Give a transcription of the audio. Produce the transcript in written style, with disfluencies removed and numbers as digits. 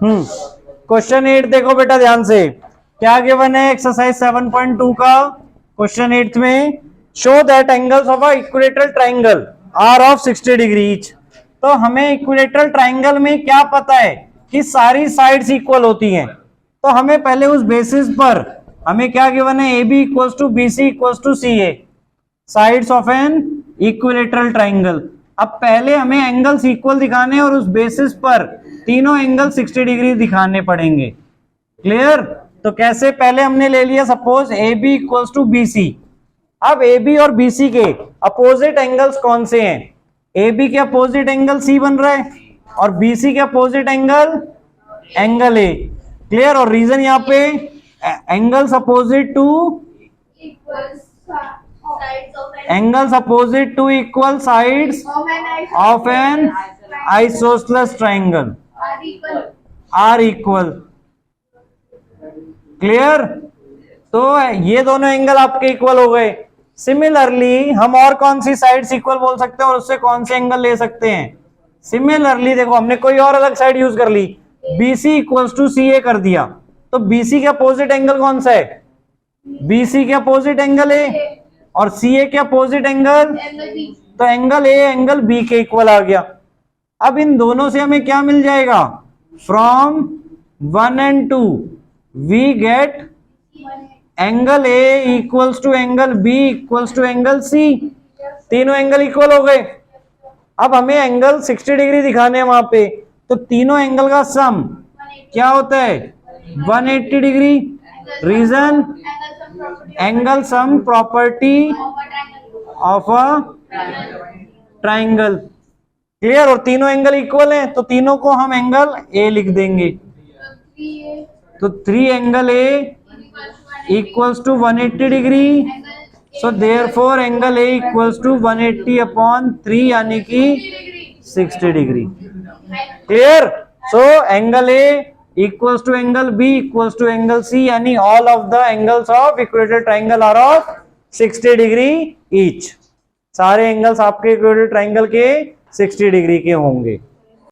Question 8 देखो बेटा ध्यान से, क्या गिवन है एक्सरसाइज 7.2 का क्वेश्चन 8 में, show that angles of a equilateral triangle are of 60 degree each. तो हमें इक्विलेटरल ट्राइंगल में क्या पता है कि सारी साइड्स इक्वल होती हैं, तो हमें पहले उस बेसिस पर हमें क्या गिवन है, A B equals to B C equals to C A, sides of an equilateral triangle. अब पहले हमें एंगल्स इक्वल दिखाने और उस बेसिस पर तीनों एंगल 60 डिग्री दिखाने पड़ेंगे। क्लियर? तो कैसे, पहले हमने ले लिया suppose A B equals to B C. अब ए बी और बी सी के अपोजिट एंगल्स कौन से हैं? ए बी के अपोजिट एंगल सी बन रहा है और बी सी के opposite angle angle A. Clear? और रीजन यहाँ पे angles opposite to equal sides of an isosceles triangle are equal. Clear? तो ये दोनों एंगल आपके इक्वल हो गए। सिमिलरली हम और कौन सी साइड्स इक्वल बोल सकते हैं और उससे कौन से एंगल ले सकते हैं? सिमिलरली देखो, हमने कोई और अलग साइड यूज कर ली, BC इक्वल्स टू CA कर दिया, तो BC के अपोजिट एंगल कौन सा है? BC के अपोजिट एंगल ए और CA के अपोजिट एंगल, तो एंगल ए एंगल B के इक्वल आ गया। अब इन दोनों से हमें क्या मिल जाएगा? From 1 and 2 we get angle A equals to angle B equals to angle C। तीनों एंगल इक्वल हो गए। अब हमें एंगल 60 डिग्री दिखाने हैं वहां पे, तो तीनों एंगल का सम क्या होता है? 180 degree. Reason, angle sum property of a triangle. Clear? और तीनों एंगल इक्वल हैं, तो तीनों को हम एंगल ए लिख देंगे। तो 3 angle A equals to 180 degree, so therefore angle A equals to 180 upon 3 यानी कि 60 degree. Clear? So angle A equals to angle B equals to angle C, यानी all of the angles of equilateral triangle are of 60 degree each. सारे angles आपके equilateral triangle के 60 degree के होंगे।